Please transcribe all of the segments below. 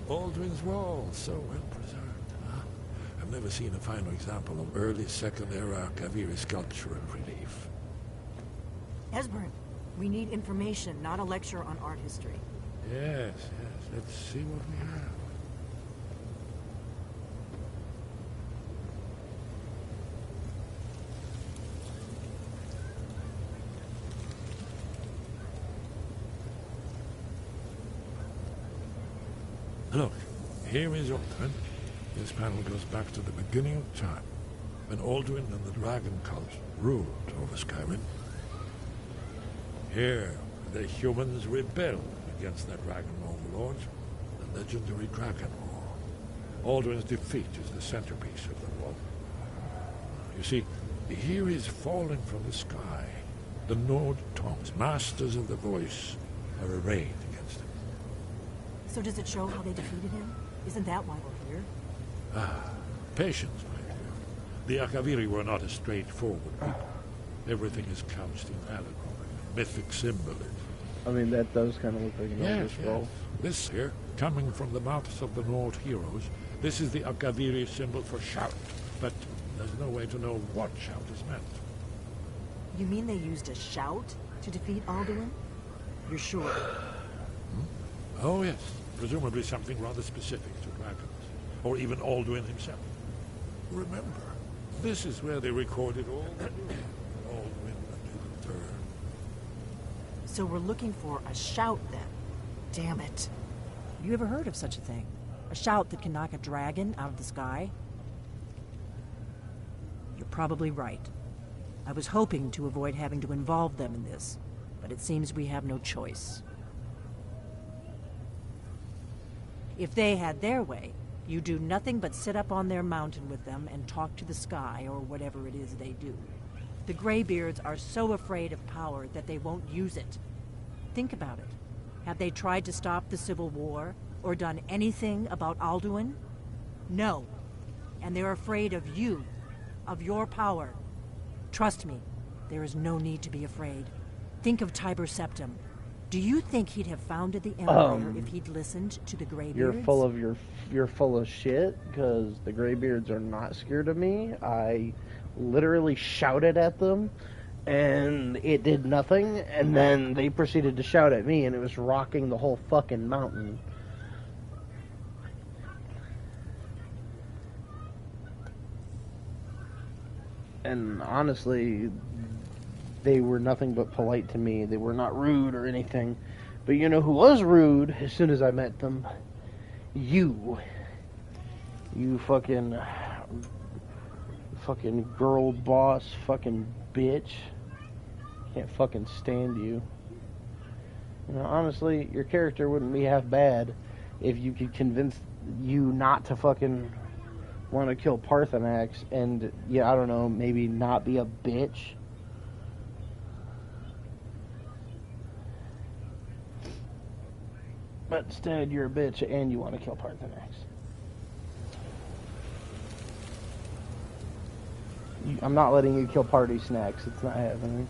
Aldrin's Wall, so well preserved. Huh? I've never seen a finer example of early Second Era Kaviri sculpture and relief. Esbern, we need information, not a lecture on art history. Yes. Let's see what we have. Look, here is Aldrin. This panel goes back to the beginning of time, when Aldrin and the Dragon Cult ruled over Skyrim. Here, the humans rebelled against their dragon overlords, the legendary Dragon War. Aldrin's defeat is the centerpiece of the wall. You see, here is falling from the sky. The Nord Tongs, masters of the voice, are arrayed against him. So does it show how they defeated him? Isn't that why we're here? Patience, my dear. The Akaviri were not a straightforward people. Everything is couched in allegory, mythic symbolism. I mean, that does kind of look like an older scroll. This here, coming from the mouths of the Nord heroes, this is the Akaviri symbol for shout, but there's no way to know what shout is meant. You mean they used a shout to defeat Alduin? You're sure? Oh, yes. Presumably something rather specific to dragons, or even Alduin himself. Remember, this is where they recorded all the Alduin the Third. So we're looking for a shout, then. Damn it. You ever heard of such a thing? A shout that can knock a dragon out of the sky? You're probably right. I was hoping to avoid having to involve them in this, but it seems we have no choice. If they had their way, you do nothing but sit up on their mountain with them and talk to the sky or whatever it is they do. The Greybeards are so afraid of power that they won't use it. Think about it. Have they tried to stop the Civil War or done anything about Alduin? No. And they're afraid of you, of your power. Trust me, there is no need to be afraid. Think of Tiber Septim. Do you think he'd have founded the Empire if he'd listened to the Greybeards? You're full of shit, because the Greybeards are not scared of me. I literally shouted at them, and it did nothing, and then they proceeded to shout at me, and it was rocking the whole fucking mountain. And honestly, they were nothing but polite to me. They were not rude or anything. But you know who was rude as soon as I met them? You. You fucking girl boss fucking bitch. Can't fucking stand you. You know, honestly, your character wouldn't be half bad if you could convince you not to fucking want to kill Parthenax and, yeah, I don't know, maybe not be a bitch. But instead, you're a bitch and you want to kill Parthenax. I'm not letting you kill party snacks. It's not happening.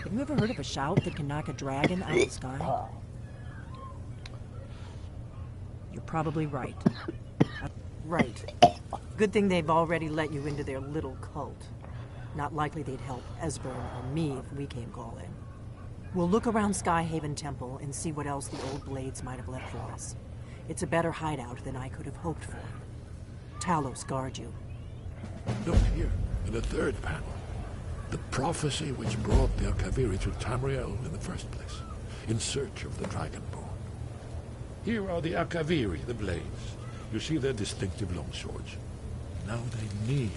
Have you ever heard of a shout that can knock a dragon out of the sky? You're probably right. Right. Good thing they've already let you into their little cult. Not likely they'd help Esbern or me if we came calling. We'll look around Skyhaven Temple and see what else the old blades might have left for us. It's a better hideout than I could have hoped for. Talos guard you. Look here, in the third panel. The prophecy which brought the Akaviri to Tamriel in the first place, in search of the dragonborn. Here are the Akaviri, the blades. You see their distinctive longswords. Now they need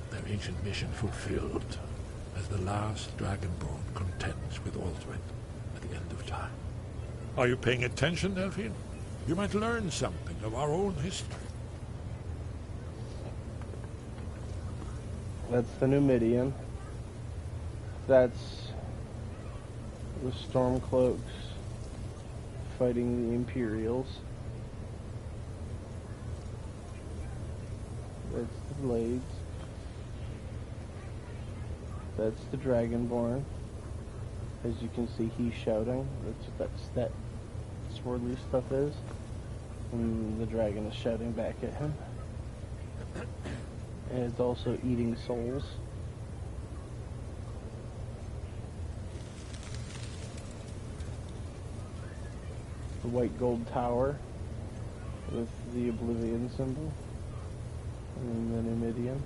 their ancient mission fulfilled, as the last dragonborn contends with Aldrin at the end of time. Are you paying attention, Delphine? You might learn something of our own history. That's the Numidian. That's the Stormcloaks fighting the Imperials. That's the blades. That's the dragonborn. As you can see, he's shouting. That's what that swirly stuff is. And the dragon is shouting back at him. And it's also eating souls. The white gold tower with the Oblivion symbol. And the Numidian.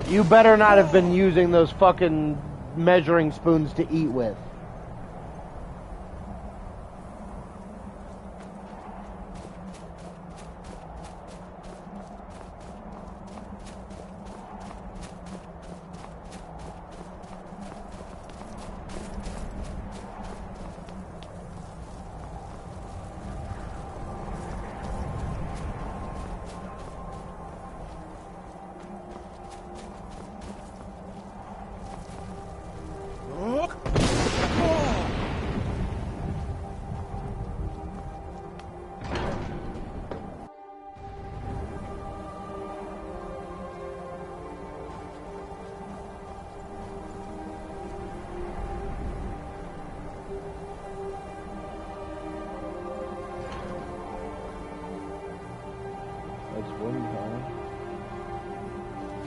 You better not have been using those fucking measuring spoons to eat with.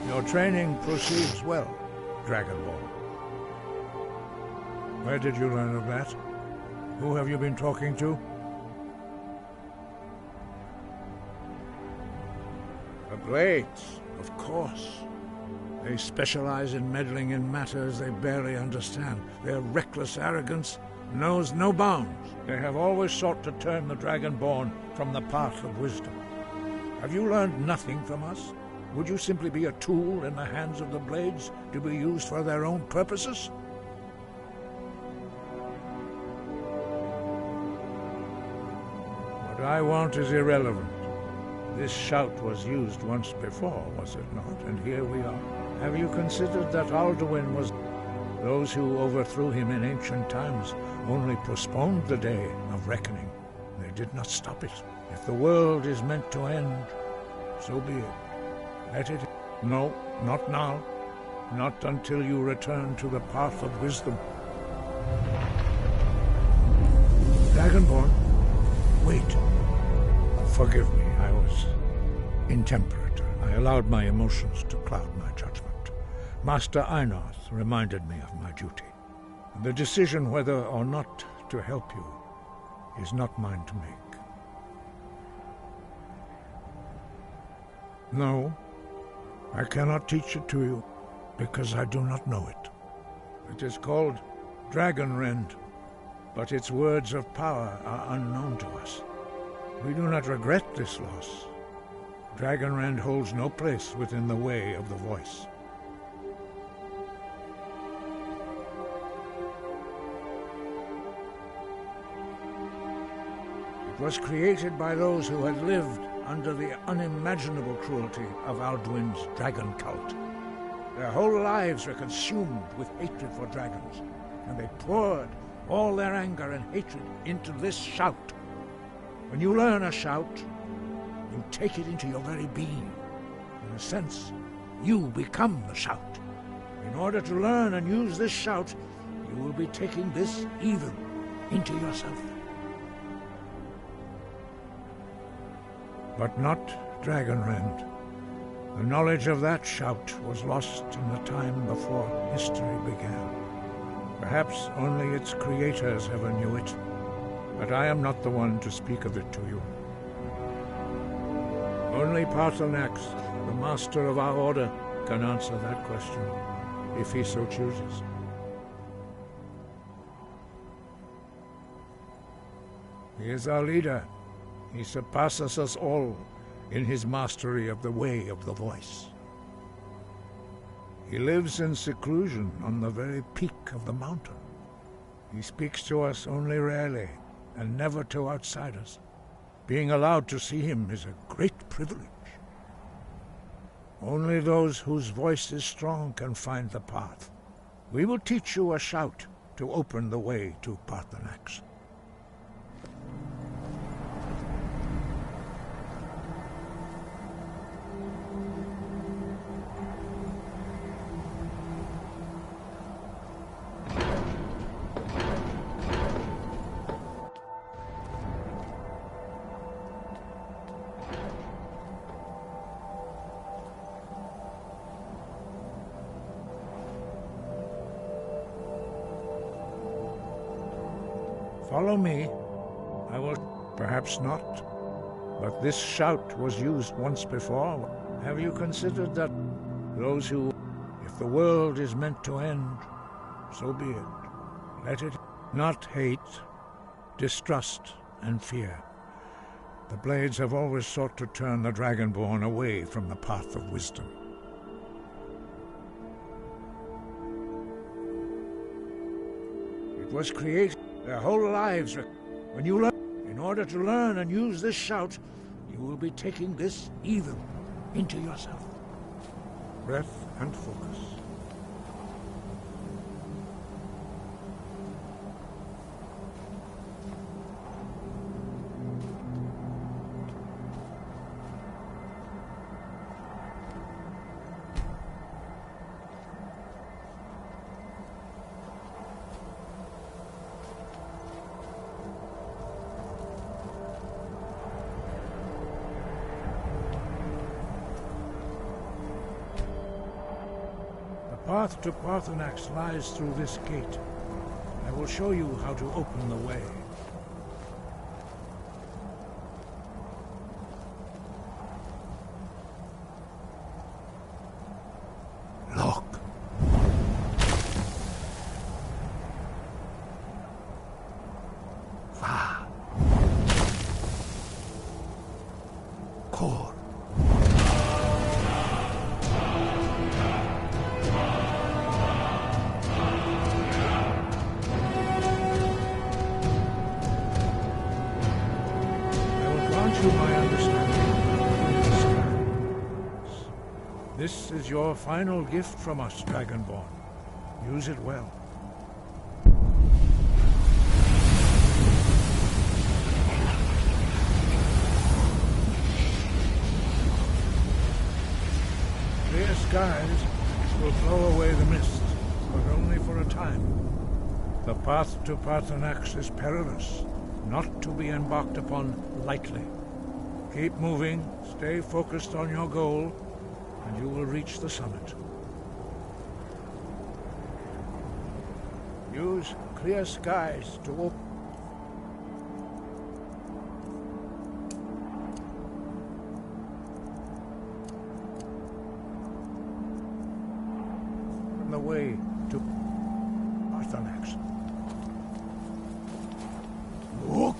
Your training proceeds well, dragonborn. Where did you learn of that? Who have you been talking to? The Blades, of course. They specialize in meddling in matters they barely understand. Their reckless arrogance knows no bounds. They have always sought to turn the dragonborn from the path of wisdom. Have you learned nothing from us? Would you simply be a tool in the hands of the Blades to be used for their own purposes? What I want is irrelevant. This shout was used once before, was it not? And here we are. Have you considered that Alduin was... those who overthrew him in ancient times only postponed the day of reckoning. They did not stop it. If the world is meant to end, so be it. Let it... No, not now. Not until you return to the path of wisdom. Dragonborn, wait. Forgive me, I was intemperate. I allowed my emotions to cloud my judgment. Master Einarth reminded me of my duty. The decision whether or not to help you is not mine to make. No, I cannot teach it to you, because I do not know it. It is called Dragonrend, but its words of power are unknown to us. We do not regret this loss. Dragonrend holds no place within the way of the voice. It was created by those who had lived under the unimaginable cruelty of Alduin's dragon cult. Their whole lives were consumed with hatred for dragons, and they poured all their anger and hatred into this shout. When you learn a shout, you take it into your very being. In a sense, you become the shout. In order to learn and use this shout, you will be taking this evil into yourself. But not Dragonrend. The knowledge of that shout was lost in the time before history began. Perhaps only its creators ever knew it, but I am not the one to speak of it to you. Only Paarthurnax, the master of our order, can answer that question, if he so chooses. He is our leader. He surpasses us all in his mastery of the way of the voice. He lives in seclusion on the very peak of the mountain. He speaks to us only rarely, and never to outsiders. Being allowed to see him is a great privilege. Only those whose voice is strong can find the path. We will teach you a shout to open the way to Paarthurnax. Follow me. I will... Perhaps not. But this shout was used once before. Have you considered that those who... If the world is meant to end, so be it. Let it... Not hate, distrust, and fear. The Blades have always sought to turn the Dragonborn away from the path of wisdom. It was created... Their whole lives were... When you learn... In order to learn and use this shout, you will be taking this evil into yourself. Breath and focus. The path to Paarthurnax lies through this gate. I will show you how to open the way. Look. Va. Kor. To my understanding. This is your final gift from us, Dragonborn. Use it well. Clear skies will blow away the mist, but only for a time. The path to Parthenax is perilous, not to be embarked upon lightly. Keep moving, stay focused on your goal, and you will reach the summit. Use clear skies to open the way to Parthenax. Look!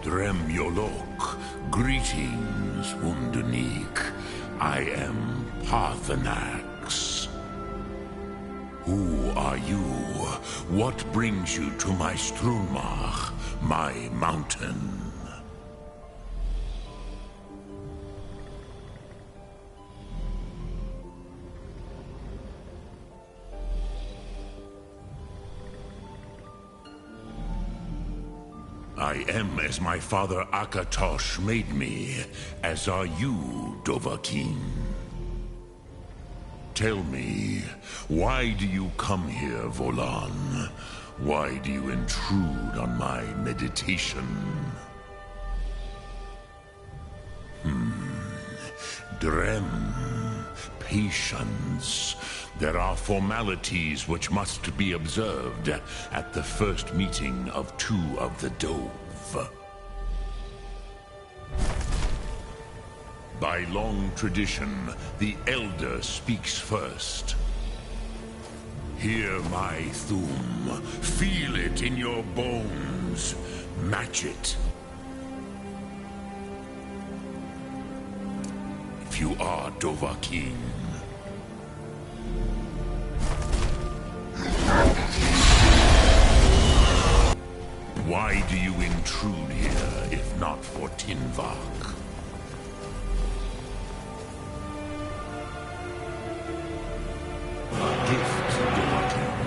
Dremyolok, greetings, Undunik. I am Parthenax. Who are you? What brings you to my Strunmach, my mountain? I am as my father Akatosh made me, as are you, Dovahkiin. Tell me, why do you come here, Volan? Why do you intrude on my meditation? Drem, patience. There are formalities which must be observed at the first meeting of two of the Dove. By long tradition, the Elder speaks first. Hear my Thum. Feel it in your bones. Match it. If you are Dovahkiin. Why do you intrude here, if not for Tinvak? A gift, Dovahkiin.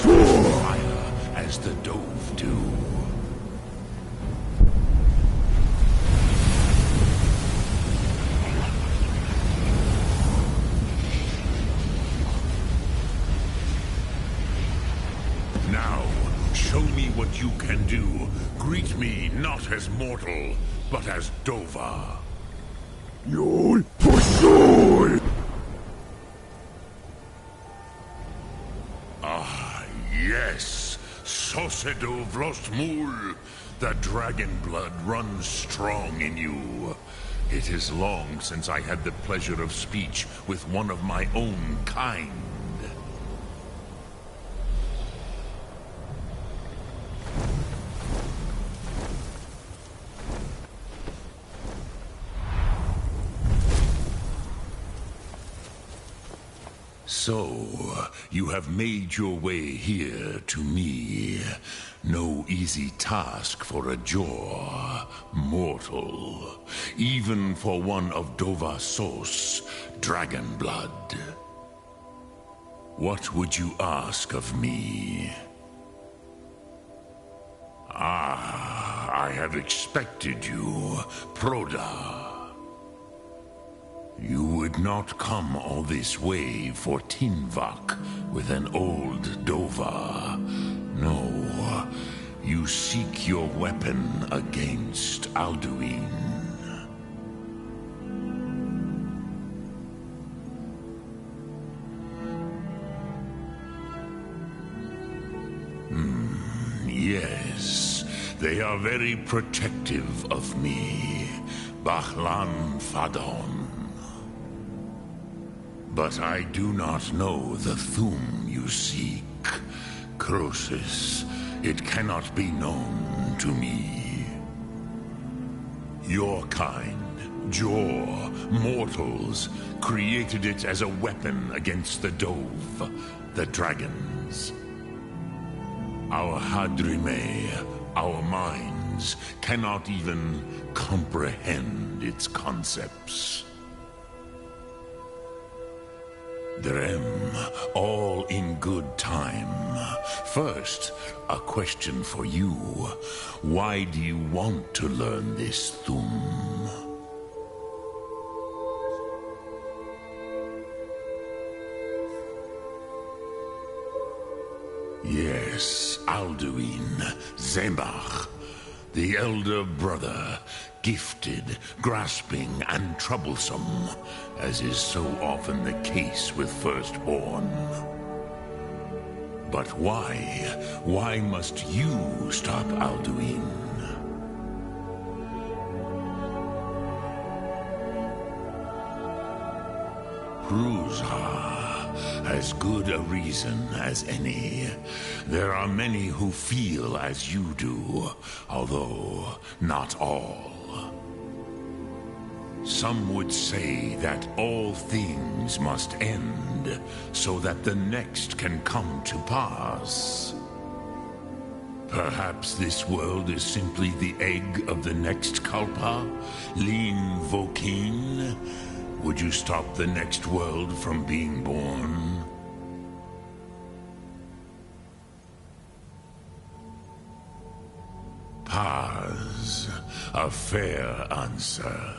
Your fire as the Dove do. Now, show me what you can do. Greet me not as mortal, but as Dova. You'll pursue! Ah, yes. Sosedo Vlostmul. The dragon blood runs strong in you. It is long since I had the pleasure of speech with one of my own kind. So, you have made your way here to me. No easy task for a jaw, mortal. Even for one of Dovasos, dragon blood. What would you ask of me? Ah, I have expected you, Proda. You would not come all this way for Tinvak with an old Dova. No, you seek your weapon against Alduin. Yes, they are very protective of me, Bahlan Fadon. But I do not know the Thum you seek. Croesus, it cannot be known to me. Your kind, Jor, mortals, created it as a weapon against the Dove, the dragons. Our Hadrime, our minds, cannot even comprehend its concepts. Drem, all in good time. First, a question for you. Why do you want to learn this Thum? Yes, Alduin, Zemach, the elder brother, gifted, grasping, and troublesome, as is so often the case with firstborn. But why? Why must you stop Alduin? Ruzha. As good a reason as any. There are many who feel as you do, although not all. Some would say that all things must end, so that the next can come to pass. Perhaps this world is simply the egg of the next Kalpa, Lin Vokin. Would you stop the next world from being born? Paz, a fair answer.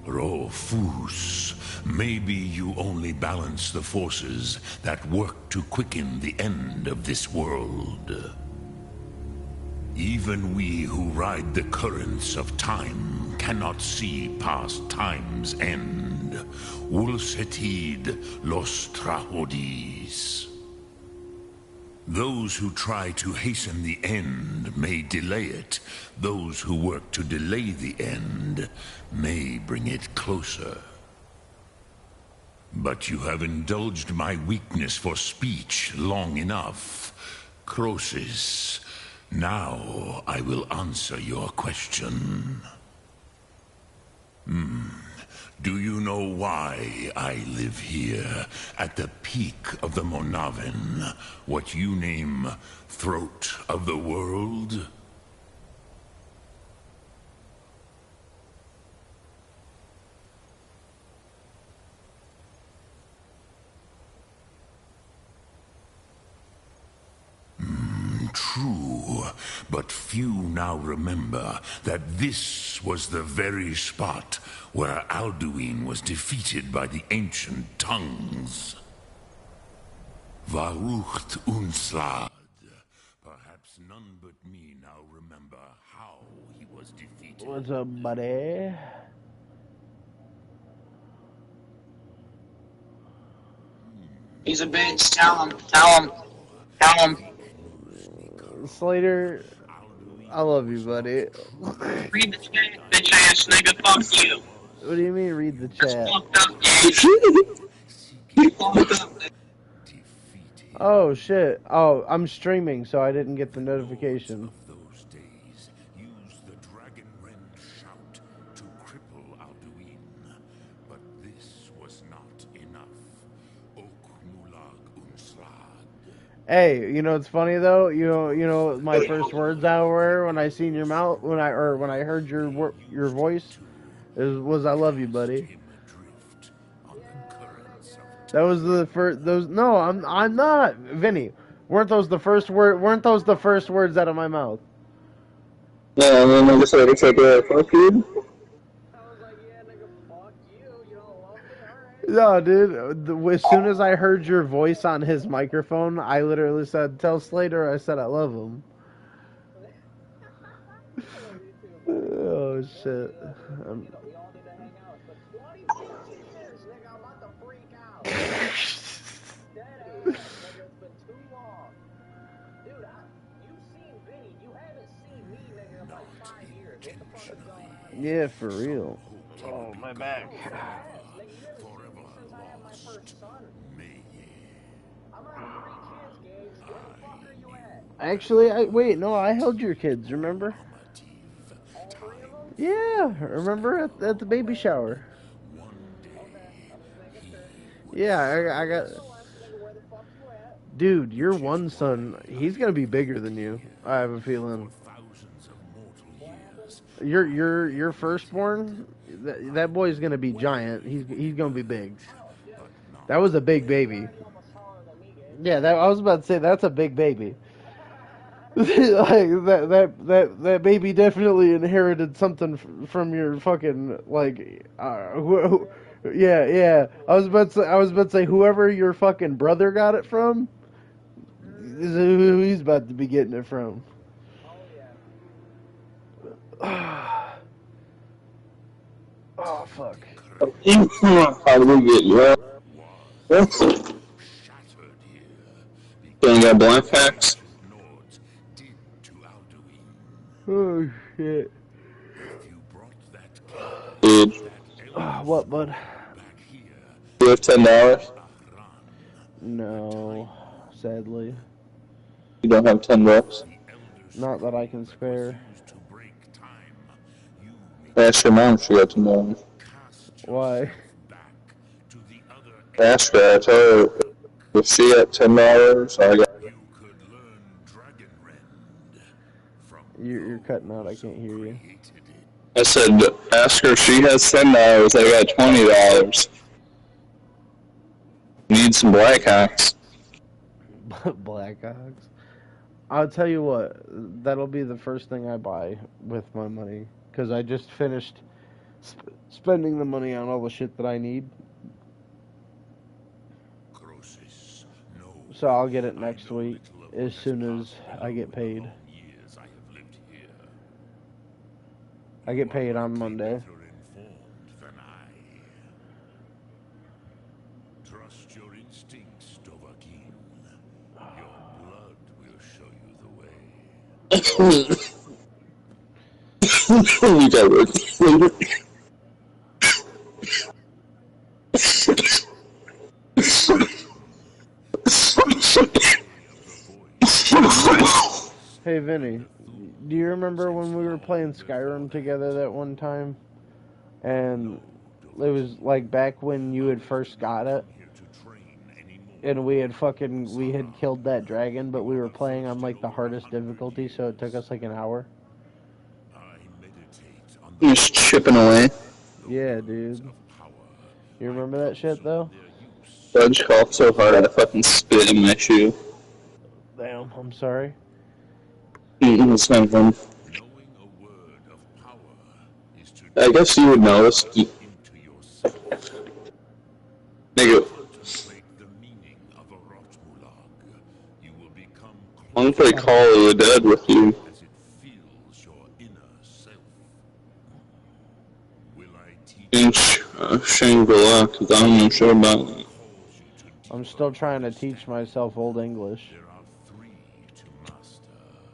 Rofus, maybe you only balance the forces that work to quicken the end of this world. Even we who ride the currents of time cannot see past time's end. Ulsetid los trahodis. Those who try to hasten the end may delay it. Those who work to delay the end may bring it closer. But you have indulged my weakness for speech long enough. Croesus, now I will answer your question. Do you know why I live here, at the peak of the Monavin, what you name Throat of the World? True, but few now remember that this was the very spot where Alduin was defeated by the ancient tongues. Varucht Unslad. Perhaps none but me now remember how he was defeated. What's up, buddy? He's a bitch. Tell him. Slater, I love you, buddy. Read the chat, bitch ass nigga. Fuck you. What do you mean, read the That's chat? fucked up, dude. You fucked up. Oh, shit. Oh, I'm streaming, so I didn't get the notification. Those days, use the dragon rend shout to cripple Alduin. But this was not enough. Okmulag Unslad. Hey, you know what's funny though? You know what my first words out were when I seen your mouth, when I heard your voice, was I love you, buddy. That was the first. No, I'm not, Vinny. Weren't those the first words out of my mouth? Yeah, and then I just like, fuck you. No, dude. As soon as I heard your voice on his microphone, I literally said, "Tell Slater I said I love him." Oh shit. Yeah, for real. Oh, my back. Actually, I held your kids, remember? Yeah, remember at the baby shower. Yeah, I got... Dude, your one son, he's gonna be bigger than you, I have a feeling. Your firstborn, that boy's gonna be giant. He's gonna be big. That was a big baby. Yeah, I was about to say that's a big baby. Like that baby definitely inherited something from your fucking yeah. I was about to say whoever your fucking brother got it from is who he's about to be getting it from. Oh fuck. How do we get you out? What? You ain't got blind facts? Oh shit. Dude. What, bud? You have $10? No, sadly. You don't have $10? Not that I can spare. Ask your mom if she got $10. Why? Ask her, I told her if she had $10, I got... You're cutting out, I can't hear you. I said, ask her if she has $10, I got $20. Need some Blackhawks. Blackhawks? I'll tell you what, that'll be the first thing I buy with my money. Because I just finished spending the money on all the shit that I need. So I'll get it next week, as soon as I get paid. I get paid on Monday. Trust your instincts, Dovahkiin. Your blood will show you the way. You got Hey Vinny, do you remember when we were playing Skyrim together that one time? And it was like back when you had first got it. And we had killed that dragon, but we were playing on like the hardest difficulty, so it took us like an hour. Just chipping away. Yeah, dude. You remember that shit though? Fudge coughed so hard I fucking spit in my shoe. Damn, I'm sorry. It's not fun. I guess you would know this. Nigga. I want to play Call of the Dead with you. In Shangri-La, because I'm not sure about that. I'm still trying to teach myself Old English.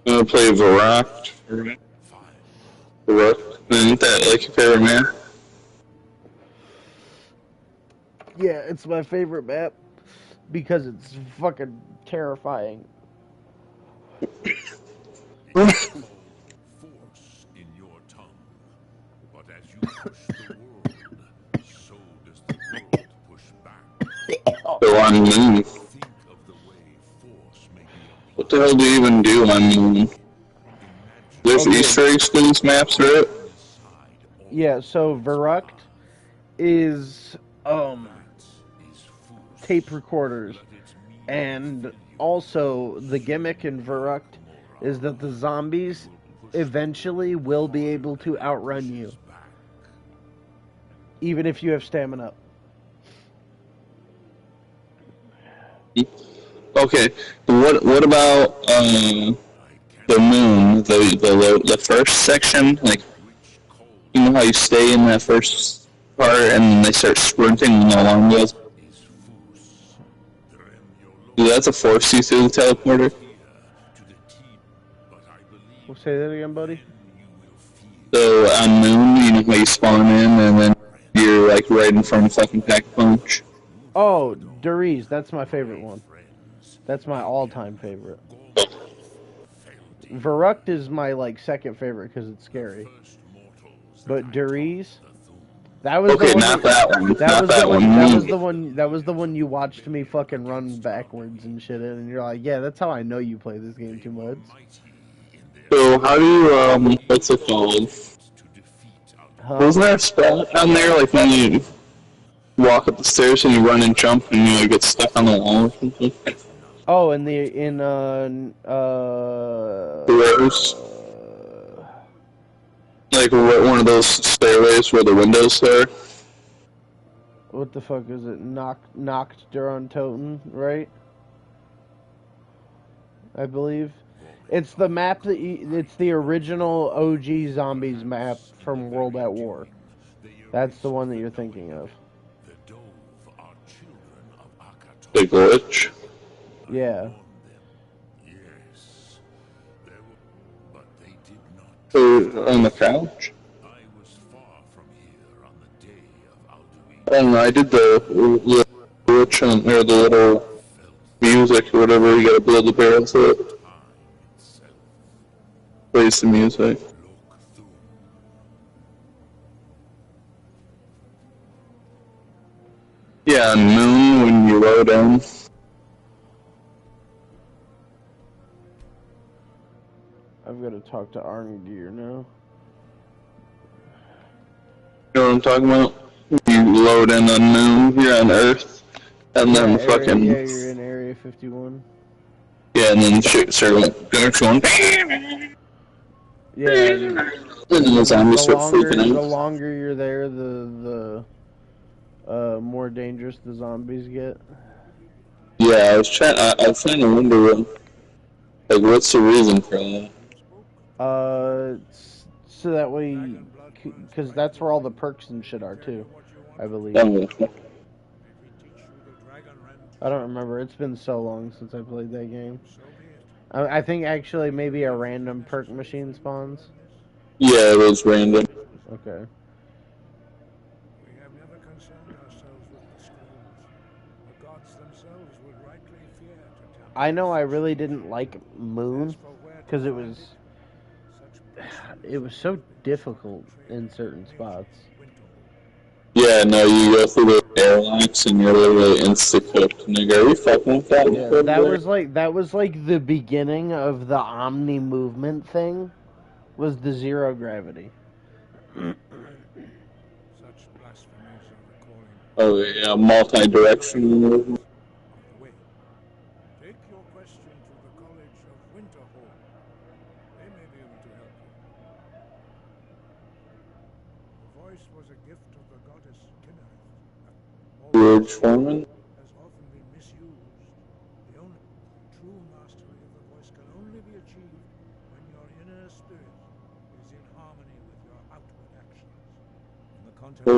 I'm gonna play Varrock. Isn't that like your favorite man? Yeah, it's my favorite map because it's fucking terrifying. Force in your tongue, but as you push the world, so does the world push back. So on Moon. Think of the way force may be What the hell do you even do on Moon? There's Easter eggs in these maps, right? Yeah, so Varrock is tape recorders, and also the gimmick in Varrock is that the zombies eventually will be able to outrun you, even if you have stamina. Okay, what about the Moon, the first section? Like, you know how you stay in that first part and then they start sprinting when the alarm goes? Do that to force you through the teleporter? We'll say that again, buddy. So on Moon, you know how you spawn in and then you're like right in front of fucking Pack-a-Punch? Oh, Deriz, that's my favorite one. That's my all-time favorite. Varrock is my like second favorite because it's scary. But Deriz, that was Okay, the one. not that one. That Not was that the one. one. That was the one. That was the one you watched me fucking run backwards and shit in, and you're like, yeah, that's how I know you play this game too much. So how do you what's it called? Wasn't there a spot down there like when you walk up the stairs and you run and jump and you like, get stuck on the wall or something? Oh, in Doors. Like one of those stairways where the windows are. what the fuck is it? Knocked Duron Toten, right? I believe. It's the map that it's the original OG Zombies map from World at War. That's the one that you're thinking of. Big glitch. Yeah. So, on the couch? I don't know, I did the little glitch on, or the little music or whatever, you gotta build the barrel to it. Plays the music. Yeah, on Moon when you load in. I've got to talk to Arngeir now. You know what I'm talking about? You load in on Moon, you're on Earth, and then Yeah, fucking... Yeah, you're in Area 51. Yeah, and then shit started going. Yeah. And And then the zombies start freaking the out. longer you're there, the more dangerous the zombies get. Yeah, I was trying to wonder like what's the reason for that. So that way, because that's where all the perks and shit are too, I believe. Oh, I don't remember. It's been so long since I played that game. I think actually maybe a random perk machine spawns. yeah, it was random. Okay. We have never concerned ourselves with the scrolls. The gods themselves would rightly fear to tell I know I really didn't like Moon because it was so difficult in certain spots. Yeah, no, you go through the airlocks and you're literally insta-cooked, nigga. Are you fucking with that? Yeah, that was like the beginning of the Omni movement thing. Was the zero gravity. such blasphemies are the calling Oh yeah, multi-directional movement. of the way. Take your question to the College of Winterhold. They may be able to help you. The voice was a gift of the goddess Kinnereth. George Foreman. Has often been misused. The only true mastery of the voice can only be achieved when your inner spirit is in harmony with your outward actions. In the context of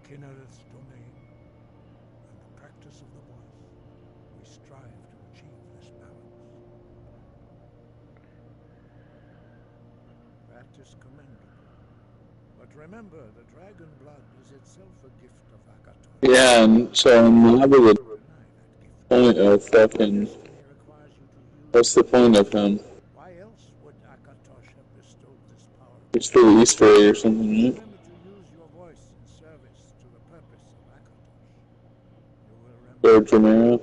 Kinnereth's domain and the practice of the voice, we strive to achieve this balance. That is commendable. But remember, the dragon blood is itself a gift of Agathon. Yeah, and so I'm not really the point of fucking. What's the point of him? Why else would Akatosh have bestowed this power? It's for the Easter egg or something, right? Remember to use your voice in service to the purpose of Akatosh. You will George Romero.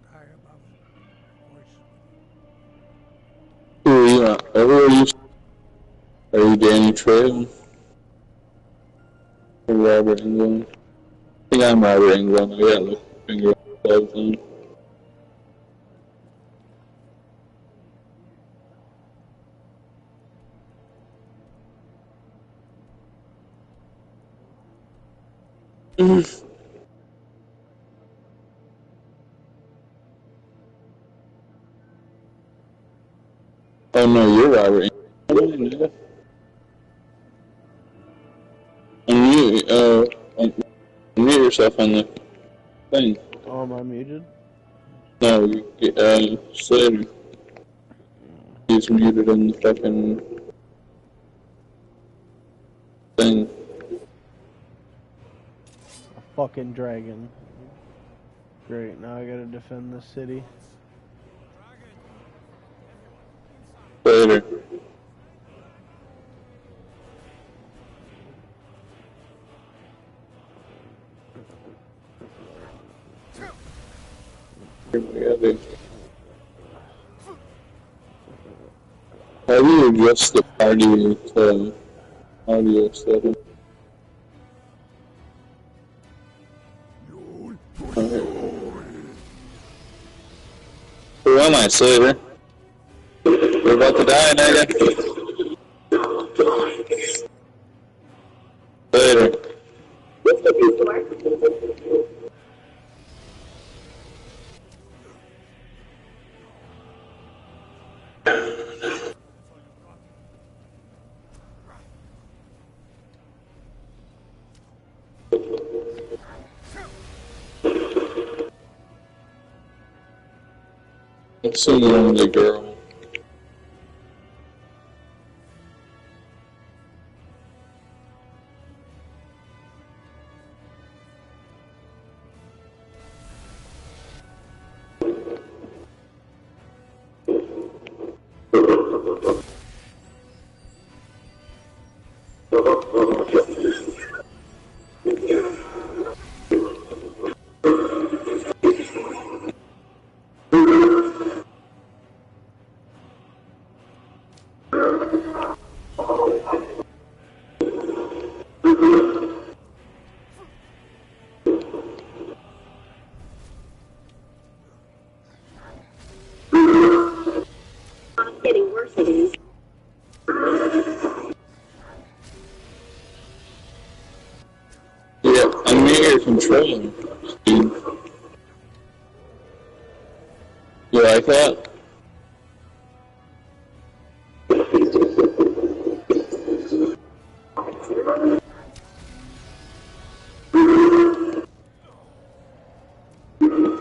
sky above, voice Who are you? Who are you? Are you Danny Trejo? Or Robert Englund? I think I'm Robert Englund. I got the finger plugged in. Oh no, you're Robert Englund. Unmute yourself on the thing. Oh, am I muted? No, Slater. He's muted in the fucking thing. A fucking dragon. Great, now I gotta defend this city. Slater. How do you adjust the party to audio setting? Who am I, Slater? We're about to die, nigga. Slater. It's a lonely girl. controlling, dude. You like that?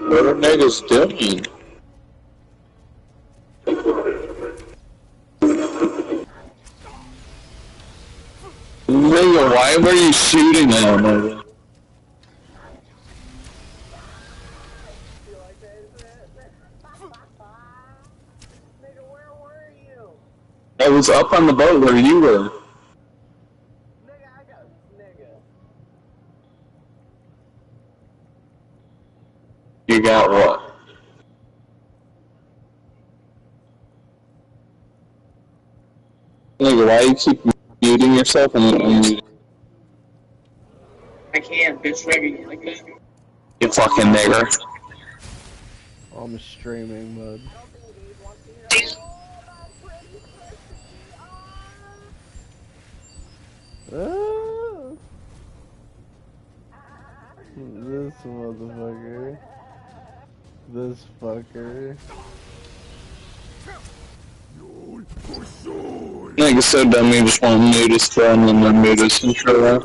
What are niggas doing? Nigga, why were you shooting at him? Nigga? I was up on the boat where you were. You got what? Nigga, why you keep muting yourself and unmuting? I can't, bitch, dragging like that. You fucking nigger. I'm streaming, bud. Ah, this motherfucker. This fucker. Nigga's so dumb, you just want to mute his phone and then mute his intro.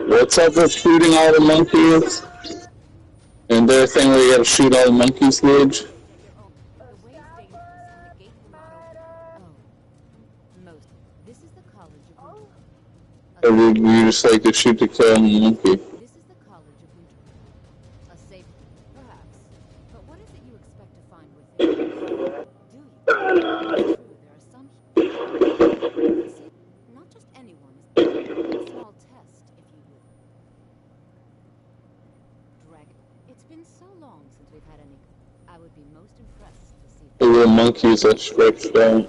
What's up with shooting all the monkeys? And their thing where you gotta shoot all the monkeys, Lidge? Or would you just like to shoot to kill the monkey? This is the College of Winter. A safe, perhaps. But what is it you expect to find within? Do you? There are some. See, not just anyone is a small test, if you will. Dragon. It's been so long since we've had any. I would be most impressed to see. The little monkeys that stretched out.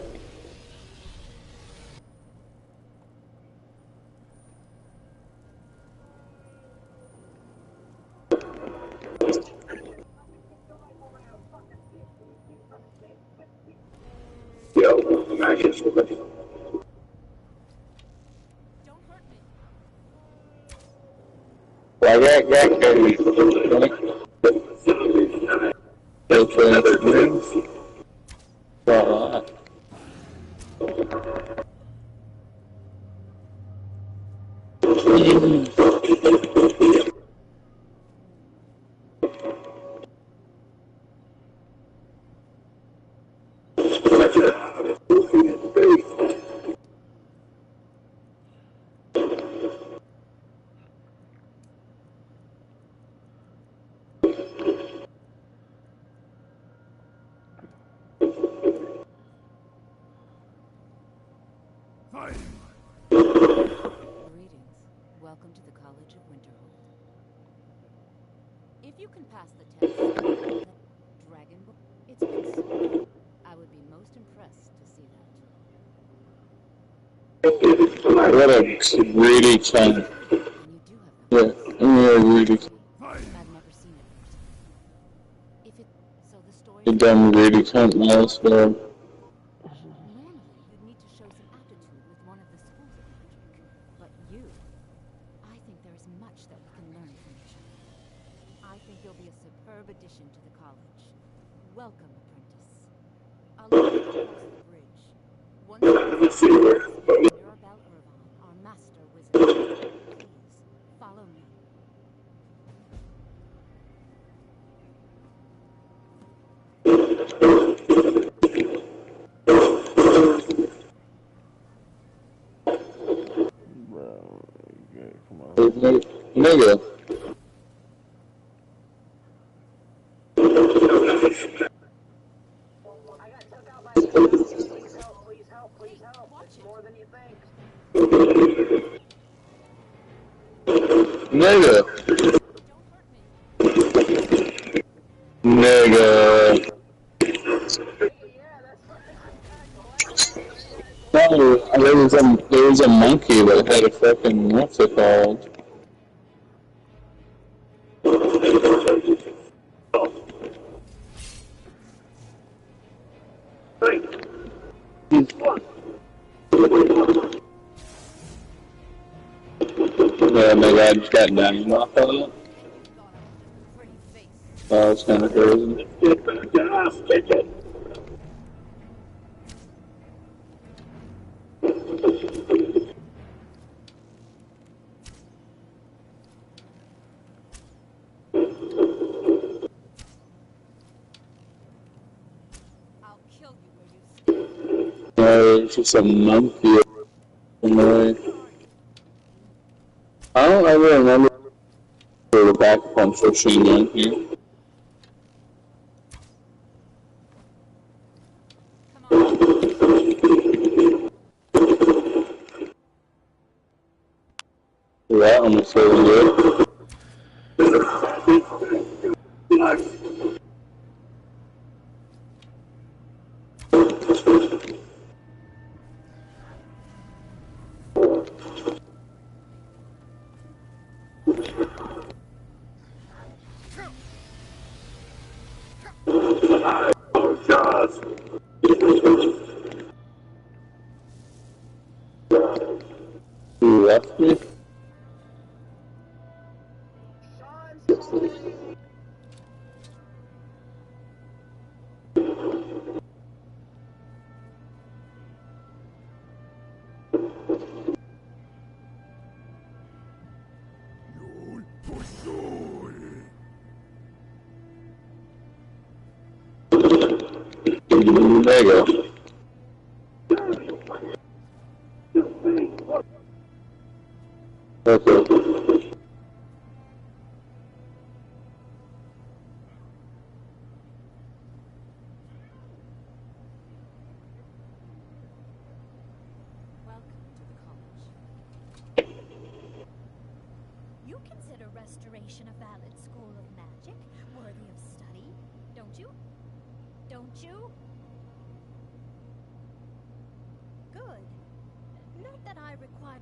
Welcome to the College of Winterhold. If you can pass the test, dragonborn, it's been so long. I would be most impressed to see that. What a greedy cunt. And you do have them. Yeah, you're a greedy cunt. I've never seen it first. If it, so the story. You dumb greedy cunt, mouse, bro. Normally, you'd need to show some aptitude with one of the schools of magic, but you. I think there is much that we can learn from each other. I think you'll be a superb addition to the college. Welcome, apprentice. I'll let you cross the bridge. Once you Mirabelle Irvine, our master wizard. Please, follow me. Bro, okay, come on. Nigga. Nigga. Nigga. No, there was a monkey that had a fucking, what's it called? I got down off of it. Oh, it's kind of crazy. There's just a monkey in the way. I don't ever remember the back punch machine down here. That one was really good. Who left me? There you go. Okay. You consider restoration a valid school of magic, worthy of study, don't you? Don't you? Good. Not that I require...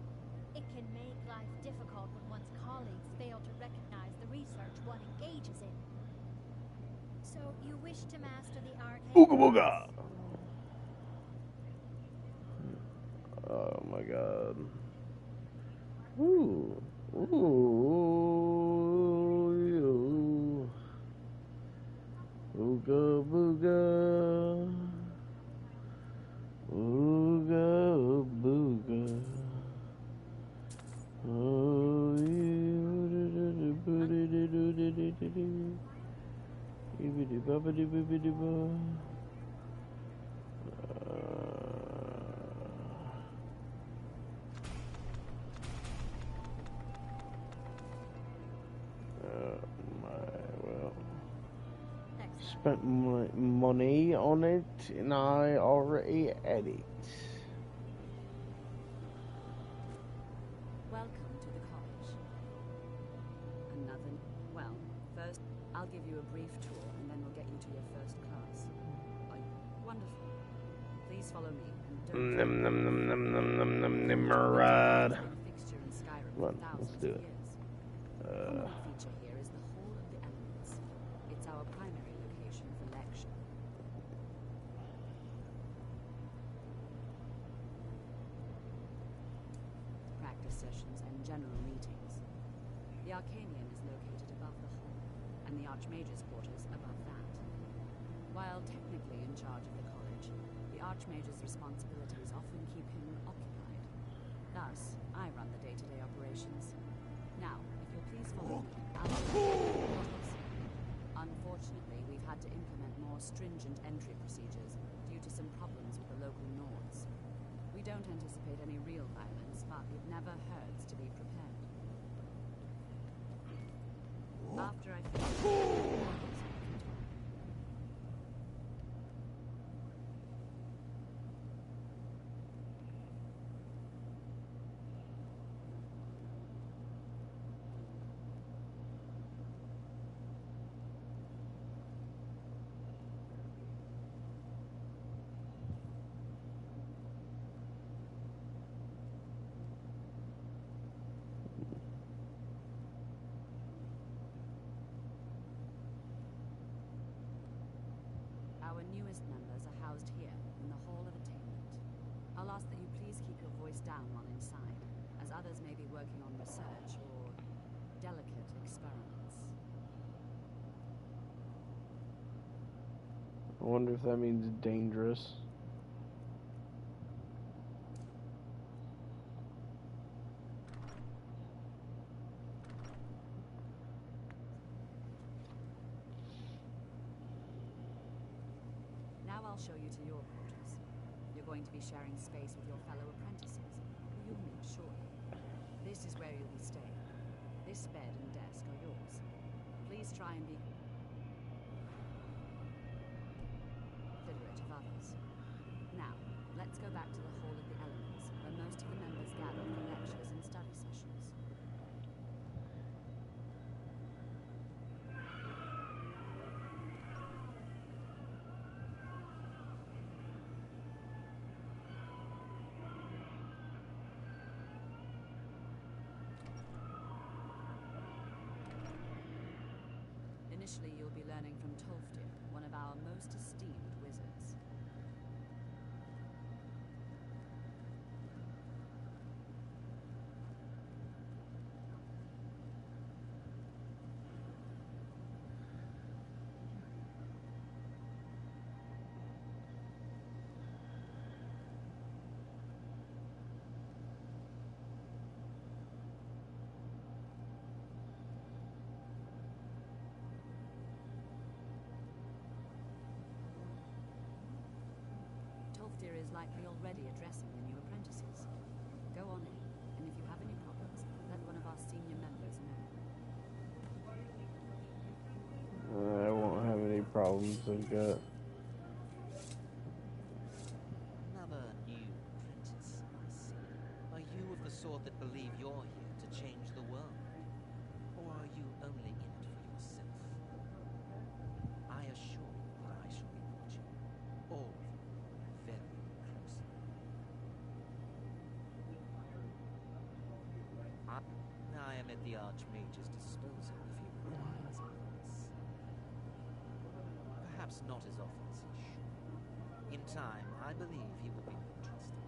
It can make life difficult when one's colleagues fail to recognize the research one engages in. So, you wish to master the art... Booga booga! Oh my god. Ooh. Ooh. Booga booga. Booga booga. Oh, spent my money on it and I already had it. Welcome to the college. Another... Well, first, I'll give you a brief tour and then we'll get you to your first class. Wonderful. Please follow me and don't... Ride. Fixture in Skyrim Come on, for let's thousands do of it. years. The only feature here is the Hall of the Elements. It's our primary location for lecture. Practice sessions and general meetings. The Arcanium is located above the hall, and the Archmage's quarters above that. While technically in charge of the college, the Archmage's responsibilities often keep him occupied. Thus, I run the day-to-day operations. Now, if you'll please follow me, I'll show you the quarters. Unfortunately, we've had to implement more stringent entry procedures due to some problems with the local Nords. We don't anticipate any real violence, but it never hurts to be prepared. After I finish... Our newest members are housed here, in the Hall of Attainment. I'll ask that you please keep your voice down while inside, as others may be working on research or delicate experiments. I wonder if that means dangerous. Now I'll show you to your quarters. You're going to be sharing space with your fellow apprentices, who you'll meet shortly. This is where you'll be staying. This bed and desk are yours. Please try and be considerate of others. Now, let's go back to the Hall of the Elements, where most of the members gather for lectures and study sessions. Initially, you'll be learning from Tolfdir, one of our most esteemed wizards. Tolfdir is likely already addressing the new apprentices. Go on in, and if you have any problems, let one of our senior members know. I won't have any problems. I've got... Another new apprentice, I see. Are you of the sort that believe you're here to change the world? Or are you only in it for yourself? I assure you that I shall be watching all of you very closely. I am at the Archmage's disposal if he requires us. Perhaps not as often as he should. In time, I believe he will be more trusted.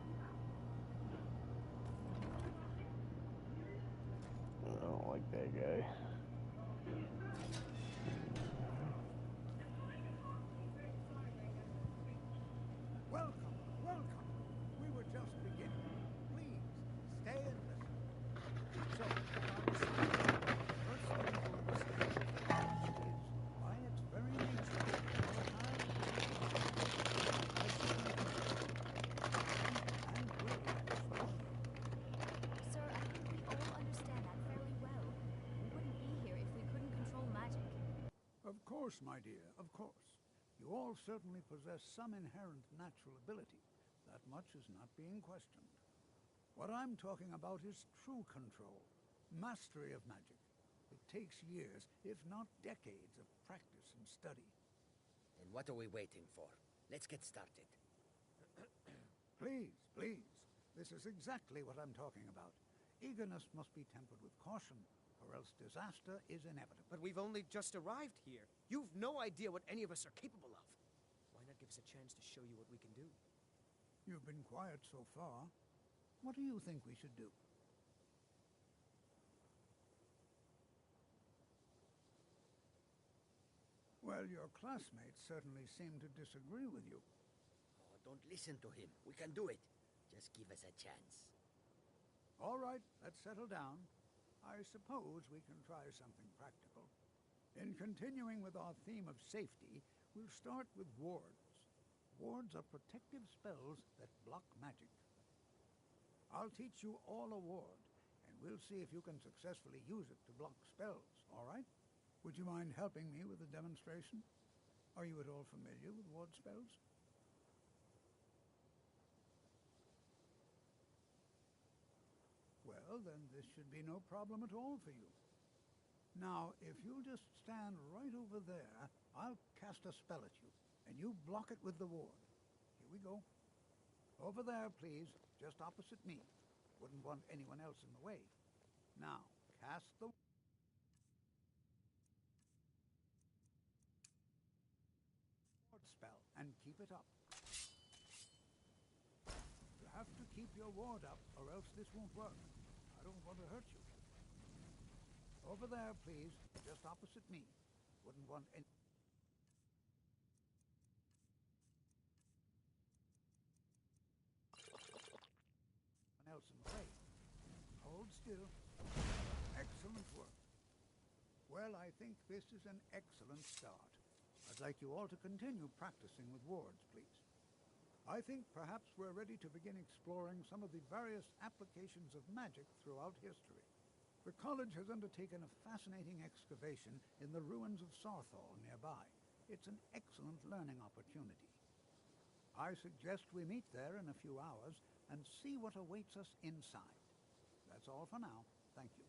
I don't like that guy. Welcome, welcome. We were just beginning. Please, stay and listen. So, first thing you'll understand is, by its very nature, Sir, I think we all understand that fairly well. We wouldn't be here if we couldn't control magic. Of course, my dear, of course. You all certainly possess some inherent natural ability. That much is not being questioned. What I'm talking about is true control, mastery of magic. It takes years, if not decades, of practice and study. Then what are we waiting for? Let's get started. Please, please. This is exactly what I'm talking about. Eagerness must be tempered with caution, or else disaster is inevitable. But we've only just arrived here. You've no idea what any of us are capable of. Why not give us a chance to show you what we can do? You've been quiet so far. What do you think we should do? Well, your classmates certainly seem to disagree with you. Oh, don't listen to him. We can do it. Just give us a chance. All right, let's settle down. I suppose we can try something practical. In continuing with our theme of safety, we'll start with wards. Wards are protective spells that block magic. I'll teach you all a ward, and we'll see if you can successfully use it to block spells, all right? Would you mind helping me with the demonstration? Are you at all familiar with ward spells? Well, then this should be no problem at all for you. Now, if you'll just stand right over there, I'll cast a spell at you, and you block it with the ward. Here we go. Over there, please, just opposite me. Wouldn't want anyone else in the way. Now, cast the ward spell, and keep it up. You have to keep your ward up, or else this won't work. I don't want to hurt you. Over there, please. Just opposite me. Wouldn't want any... else in the way. Hold still. Excellent work. Well, I think this is an excellent start. I'd like you all to continue practicing with wards, please. I think perhaps we're ready to begin exploring some of the various applications of magic throughout history. The college has undertaken a fascinating excavation in the ruins of Sarthal nearby. It's an excellent learning opportunity. I suggest we meet there in a few hours and see what awaits us inside. That's all for now. Thank you.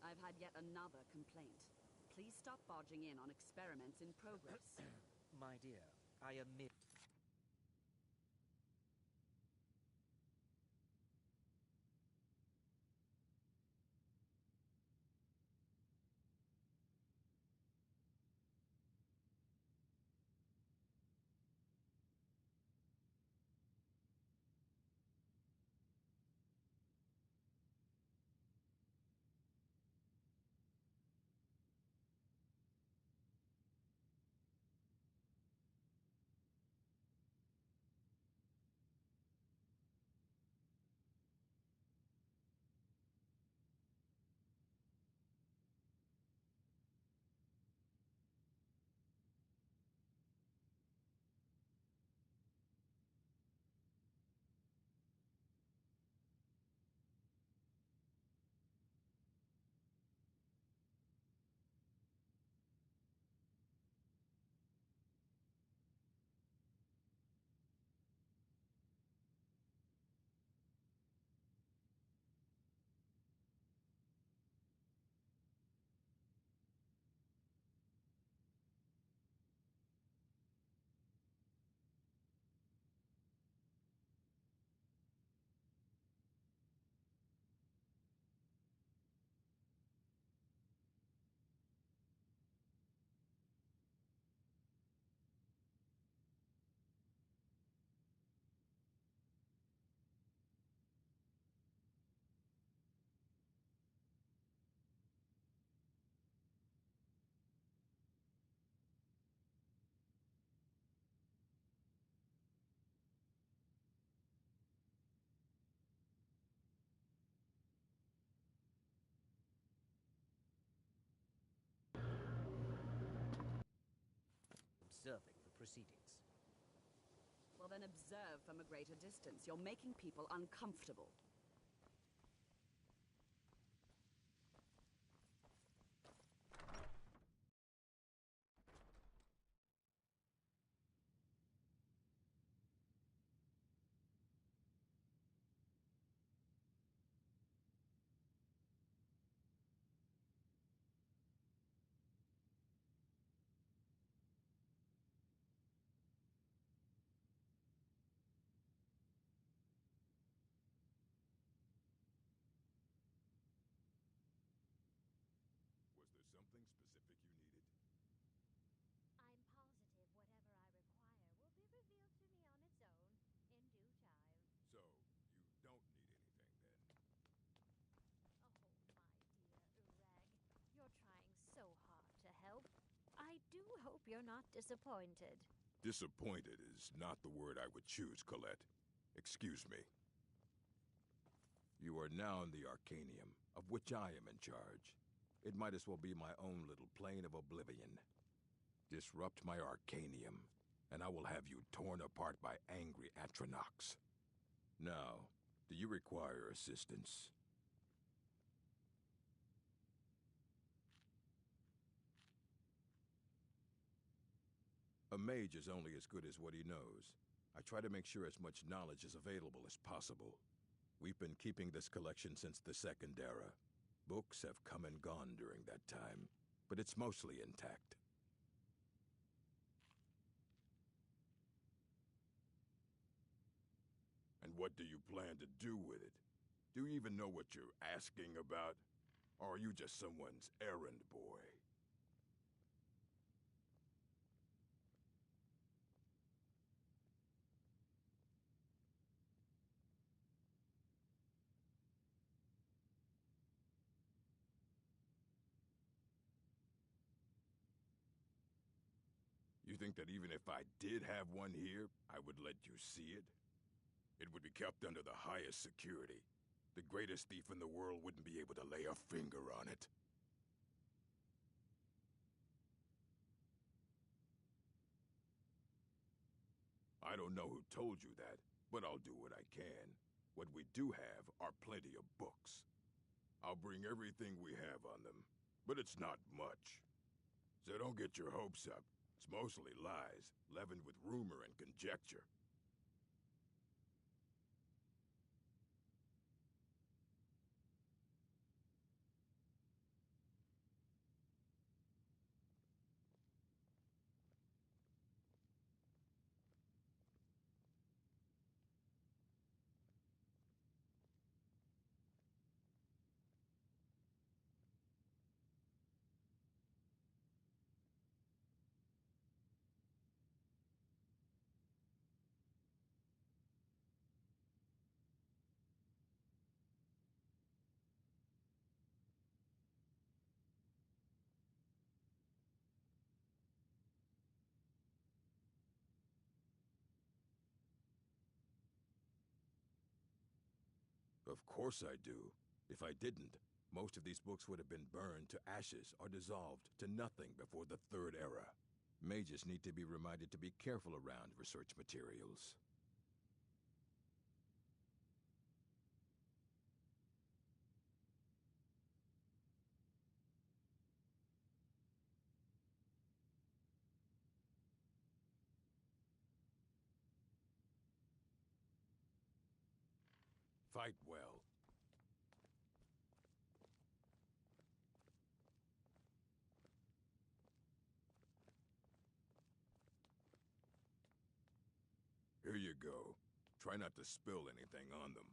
I've had yet another complaint. Please stop barging in on experiments in progress. My dear, I am merely... observing the proceedings. Well, then observe from a greater distance. You're making people uncomfortable. Was there something specific you needed? I'm positive whatever I require will be revealed to me on its own, in due time. So, you don't need anything, then? Oh, my dear Urag, you're trying so hard to help. I do hope you're not disappointed. Disappointed is not the word I would choose, Colette. Excuse me. You are now in the Arcanium, of which I am in charge. It might as well be my own little plane of oblivion. Disrupt my Arcanium, and I will have you torn apart by angry Atronachs. Now, do you require assistance? mage is only as good as what he knows. I try to make sure as much knowledge is available as possible. We've been keeping this collection since the Second Era. Books have come and gone during that time, but it's mostly intact. And what do you plan to do with it? Do you even know what you're asking about? Or are you just someone's errand boy? You think that even if I did have one here, I would let you see it? It would be kept under the highest security. The greatest thief in the world wouldn't be able to lay a finger on it. I don't know who told you that, but I'll do what I can. What we do have are plenty of books. I'll bring everything we have on them, but it's not much. So don't get your hopes up. It's mostly lies, leavened with rumor and conjecture. Of course I do. If I didn't, most of these books would have been burned to ashes or dissolved to nothing before the Third Era. Mages need to be reminded to be careful around research materials. Fight well. Here you go. Try not to spill anything on them.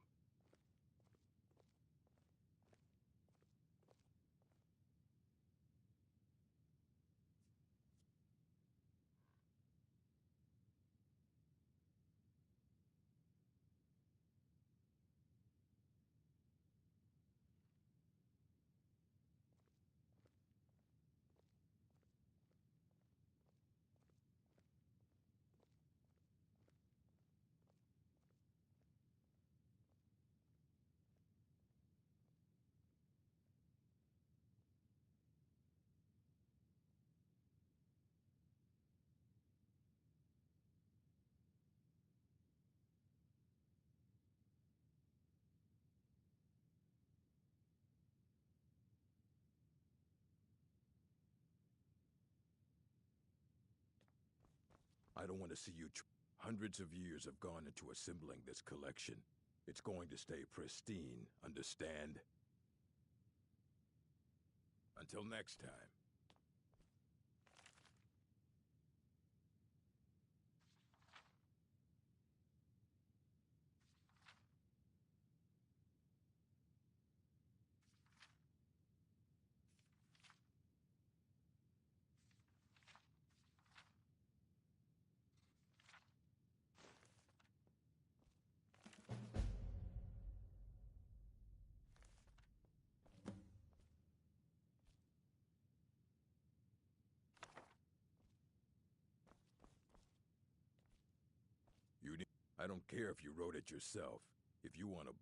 I don't want to see you Hundreds of years have gone into assembling this collection. It's going to stay pristine, understand? Until next time. I don't care if you wrote it yourself. If you want to...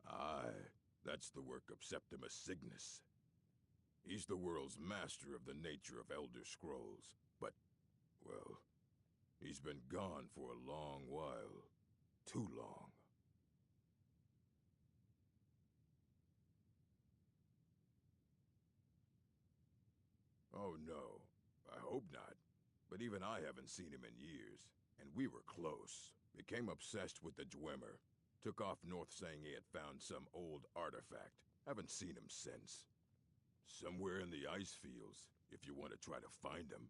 Aye, that's the work of Septimus Cygnus. He's the world's master of the nature of Elder Scrolls. But, well, he's been gone for a long while. Too long. Oh no, I hope not. But even I haven't seen him in years. And we were close. Became obsessed with the Dwemer. Took off north saying he had found some old artifact. Haven't seen him since. Somewhere in the ice fields, if you want to try to find him.